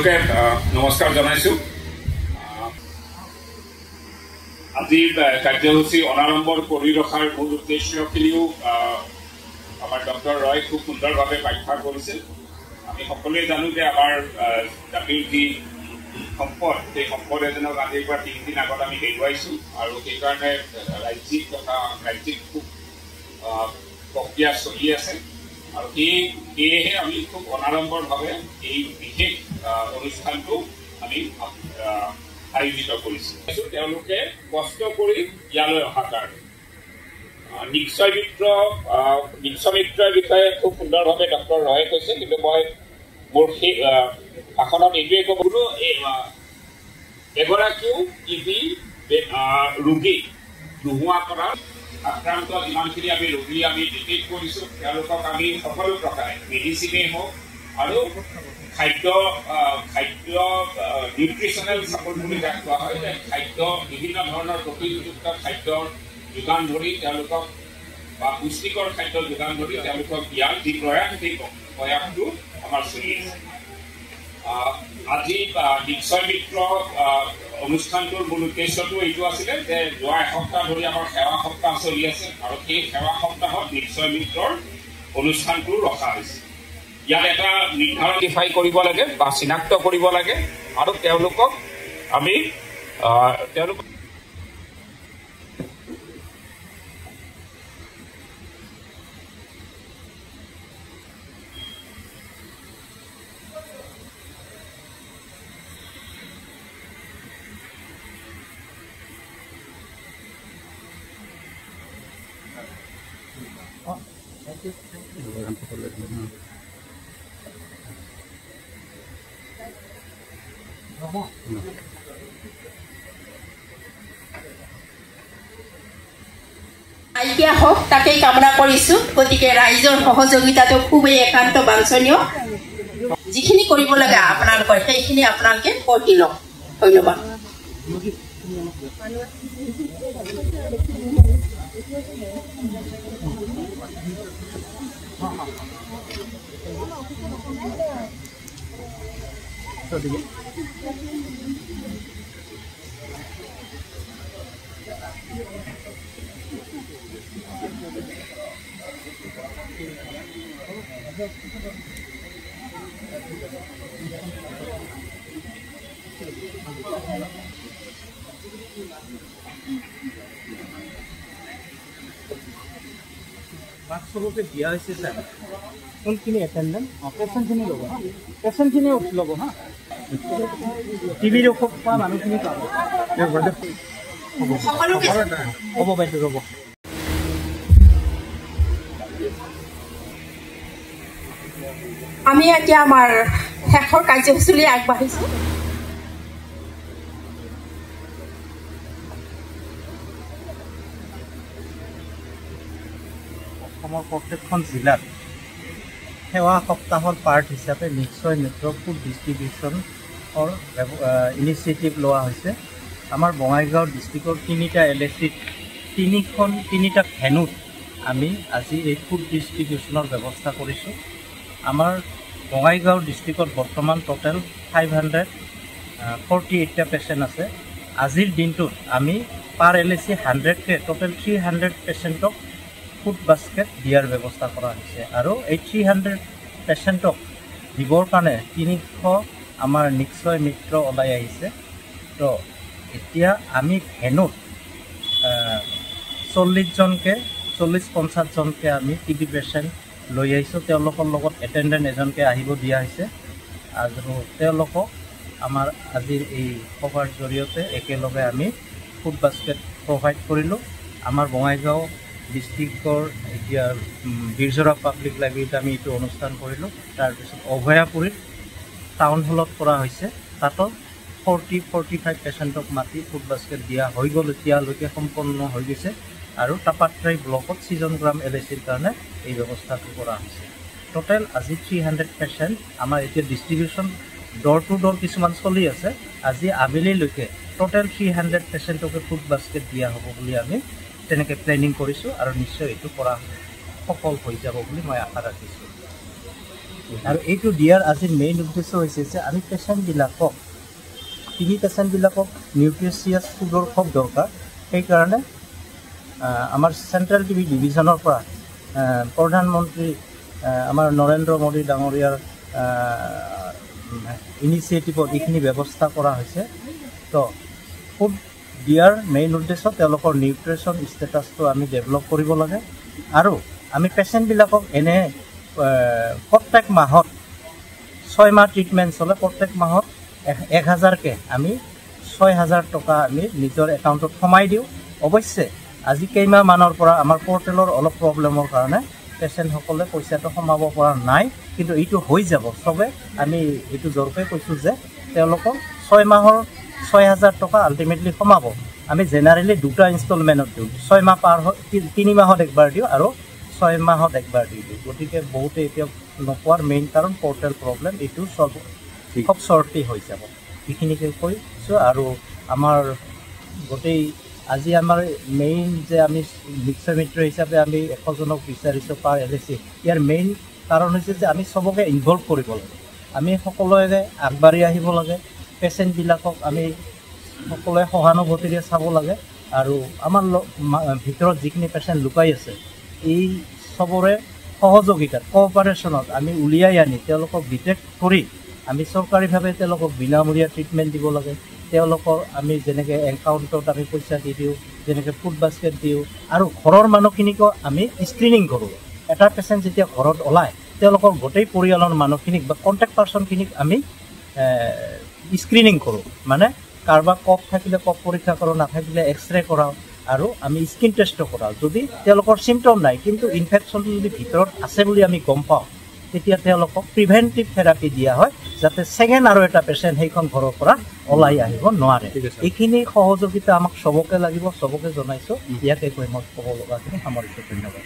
সকলকে নমস্কাৰ জনাইছো। আজিৰ কাৰ্যসূচী অনাৰম্ভৰ কৰি ৰখাৰ মূল উদ্দেশ্যখিনিও আমাৰ ডক্টৰ ৰয় খুব সুন্দৰভাৱে ব্যাখ্যা কৰিছিল। আমি সকলোৱে জানো যে আমাৰ জাতিৰ যি সম্পদ, সেই সম্পদ এজনক আজিৰ পৰা 3 দিন আগত আমি হেৰুৱাইছোঁ আৰু সেইকাৰণে ৰাজ্যিক খুব প্ৰক্ৰিয়া চলি আছে আৰু সেয়েহে আমি খুব অনাৰম্ভৰভাৱে এই বিশেষ অনুষ্ঠানটো আমি আয়োজিত কৰিছোঁ। তেওঁলোকে কষ্ট কৰি ইয়ালৈ অহাৰ কাৰণে নিশ্চয় মিত্ৰৰ বিষয়ে খুব সুন্দৰভাৱে ডক্টৰ ৰয়ে কৈছে, কিন্তু মই মোৰ সেই ভাষণত এইটোৱে ক'ব এগৰাকীও টিবি ৰোগী নোহোৱা কৰাৰ আক্ৰান্ত যিমানখিনি আমি ৰোগী আমি ডিটেক্ট কৰিছোঁ, তেওঁলোকক আমি সকলো প্ৰকাৰে মেডিচিনেই হওক আৰু খাদ্য নিউট্ৰিচনেল ছাপৰ্ট বুলি যাক কোৱা হয়, খাদ্য বিভিন্ন ধৰণৰ প্ৰটিনযুক্ত খাদ্যৰ যোগান ধৰি তেওঁলোকক বা পুষ্টিকৰ খাদ্য যোগান ধৰি তেওঁলোকক দিয়াৰ যি প্ৰয়াস, সেই প্ৰয়াসটো আমাৰ চলি আছে। আজি নিশ্চয় মিত্ৰ অনুষ্ঠানটোৰ মূল উদ্দেশ্যটো এইটো আছিলে যে যোৱা এসপ্তাহ ধৰি আমাৰ সেৱা সপ্তাহ চলি আছে আৰু সেই সেৱা সপ্তাহত নিশ্চয় মিত্ৰৰ অনুষ্ঠানটো ৰখা হৈছে। ইয়াত এটা নিৰ্ধাৰণ কৰিব লাগে বা চিনাক্ত কৰিব লাগে আৰু তেওঁলোকক আমি আইকিয়া হওক তাকেই কামনা কৰিছোঁ। গতিকে ৰাইজৰ সহযোগিতাটো খুবেই একান্ত বাঞ্ছনীয়। যিখিনি কৰিব লাগে আপোনালোকৰ সেইখিনি আপোনালোকে কৰি লওক। ধন্যবাদ। চবকে দিয়া হৈছে স্যাৰ, কোনখিনি এটেন্ডেন্ট পেশেন্টখিনি ল'ব, পেশেন্টখিনি ল'ব হা, টিভিৰ ঔষধ খোৱা মানুহখিনি পাব। হ'ব বাইদেউ ৰ'ব। আমি এতিয়া আমাৰ শেষৰ কাৰ্যসূচীলৈ আগবাঢ়িছোঁ। অসমৰ প্ৰত্যেকখন জিলাত সেৱা সপ্তাহৰ পাৰ্ট হিচাপে নিশ্চয় মিত্ৰ ফুড ডিষ্ট্ৰিবিউশ্যনৰ ইনিচিয়েটিভ লোৱা হৈছে। আমাৰ বঙাইগাঁও ডিষ্ট্ৰিক্টৰ 3টা LACত 3টা ভেনুত আমি আজি এই ফুড ডিষ্ট্ৰিবিউশ্যনৰ ব্যৱস্থা কৰিছোঁ। আমাৰ বঙাইগাঁও ডিষ্ট্ৰিক্টত বৰ্তমান টোটেল 548টা পেচেণ্ট আছে। আজিৰ দিনটোত আমি পাৰ LAC 100কে টোটেল 300 পেচেণ্টক ফুড বাস্কেট দিয়াৰ ব্যৱস্থা কৰা হৈছে আৰু এই 300 পেচেণ্টক দিবৰ কাৰণে 300 আমাৰ নিশ্চয় মিত্ৰ ওলাই আহিছে। তো এতিয়া আমি ভেনুত 40-50জনকে আমি টিবি পেচেণ্ট লৈ আহিছোঁ। তেওঁলোকৰ লগত এটেণ্ডেণ্ট এজনকে আহিব দিয়া হৈছে আৰু তেওঁলোকক আমাৰ আজিৰ এই সভাৰ জৰিয়তে একেলগে আমি ফুড বাস্কেট প্ৰভাইড কৰিলোঁ। আমাৰ বঙাইগাঁও ডিষ্ট্ৰিক্টৰ এতিয়া বীৰজৰা পাব্লিক লাইব্ৰেৰীত আমি এইটো অনুষ্ঠান কৰিলোঁ। তাৰপিছত অভয়াপুৰীত টাউন হলত কৰা হৈছে, তাতো 40-45 পেচেণ্টক মাতি ফুড বাস্কেট দিয়া হৈ গ'ল, এতিয়ালৈকে সম্পন্ন হৈ গৈছে। আৰু টাপাত্ৰাই ব্লকত ছিজন গ্ৰাম LACৰ কাৰণে এই ব্যৱস্থাটো কৰা হৈছে। টোটেল আজি 300 পেচেণ্ট আমাৰ এতিয়া ডিষ্ট্ৰিবিউশ্যন ডোৰ টু ডোৰ কিছুমান চলি আছে। আজি আবেলিলৈকে টোটেল 300 পেচেণ্টকে ফুড বাস্কেট দিয়া হ'ব বুলি আমি তেনেকৈ প্লেনিং কৰিছোঁ আৰু নিশ্চয় এইটো কৰা সফল হৈ যাব বুলি মই আশা ৰাখিছোঁ। আৰু এইটো দিয়াৰ আজি মেইন উদ্দেশ্য হৈছে যে আমি পেচেণ্টবিলাকক টিবি পেচেণ্টবিলাকক নিউট্ৰিচিয়াছ ফুডৰ খুব দৰকাৰ সেইকাৰণে আমাৰ চেণ্ট্ৰেল টিবি ডিভিজনৰ পৰা প্ৰধানমন্ত্ৰী আমাৰ নৰেন্দ্ৰ মোদী ডাঙৰীয়াৰ ইনিচিয়েটিভত এইখিনি ব্যৱস্থা কৰা হৈছে তো ফুড দিয়াৰ মেইন উদ্দেশ্য তেওঁলোকৰ নিউট্ৰিশ্যন ষ্টেটাছটো আমি ডেভেলপ কৰিব লাগে আৰু আমি পেচেণ্টবিলাকক এনে প্ৰত্যেক মাহত 6 মাহ ট্ৰিটমেণ্ট চলে প্ৰত্যেক মাহত 1000কে আমি 6000 টকা আমি নিজৰ একাউণ্টত সোমাই দিওঁ অৱশ্যে আজি কেইমাহ মানৰ পৰা আমাৰ পৰ্টেলৰ অলপ প্ৰব্লেমৰ কাৰণে পেচেণ্টসকলে পইচাটো সোমাব পৰা নাই কিন্তু এইটো হৈ যাব চবে আমি এইটো জোৰকৈ কৈছোঁ যে তেওঁলোকক 6 মাহৰ 6000 টকা আল্টিমেটলি সোমাব আমি জেনাৰেলি 2টা ইনষ্টলমেণ্টত দিওঁ 6 মাহ পাৰ হয় 3 মাহত একবাৰ দিওঁ আৰু 6 মাহত একবাৰ দিওঁ গতিকে বহুতে এতিয়া নোপোৱাৰ মেইন কাৰণ পৰ্টেল প্ৰব্লেম এইটো সব খুব চৰ্টি হৈ যাব এইখিনিকে কৈছোঁ আৰু আমাৰ গোটেই আজি আমাৰ মেইন যে আমি বিশ্বমিত্ৰ হিচাপে আমি 100জনক বিচাৰিছোঁ পাৰ LAC ইয়াৰ মেইন কাৰণ হৈছে যে আমি সবকে ইনভলভ কৰিব লাগে আমি সকলোৱে আগবাঢ়ি আহিব লাগে পেচেণ্টবিলাকক আমি সকলোৱে সহানুভূতিৰে চাব লাগে আৰু আমাৰ ভিতৰত যিখিনি পেচেণ্ট লুকাই আছে এই সবৰে সহযোগিতাত কোঅপাৰেশ্যনত আমি উলিয়াই আনি তেওঁলোকক ডিটেক্ট কৰি আমি চৰকাৰীভাৱে তেওঁলোকক বিনামূলীয়া ট্ৰিটমেণ্ট দিব লাগে তেওঁলোকৰ আমি যেনেকৈ একাউণ্টত আমি পইচা দি দিওঁ যেনেকৈ ফুড বাস্কেট দিওঁ আৰু ঘৰৰ মানুহখিনিকো আমি স্ক্ৰিনিং কৰোঁ এটা পেচেণ্ট যেতিয়া ঘৰত ওলায় তেওঁলোকৰ গোটেই পৰিয়ালৰ মানুহখিনিক বা কণ্টেক্ট পাৰ্চনখিনিক আমি স্ক্ৰিনিং কৰোঁ মানে কাৰোবাৰ কফ থাকিলে কফ পৰীক্ষা কৰোঁ নাথাকিলে এক্সৰে কৰাওঁ আৰু আমি স্কিন টেষ্টো কৰাওঁ যদি তেওঁলোকৰ চিম্পটম নাই কিন্তু ইনফেকশ্যনটো যদি ভিতৰত আছে বুলি আমি গম পাওঁ তেতিয়া তেওঁলোকক প্ৰিভেণ্টিভ থেৰাপি দিয়া হয় যাতে ছেকেণ্ড আৰু এটা পেচেণ্ট সেইখন ঘৰৰ পৰা ওলাই আহিব নোৱাৰে এইখিনি সহযোগিতা আমাক সবকে লাগিব সবকে জনাইছোঁ ইয়াকে কৈ মই ক'ব লগাখিনি সামৰিছোঁ ধন্যবাদ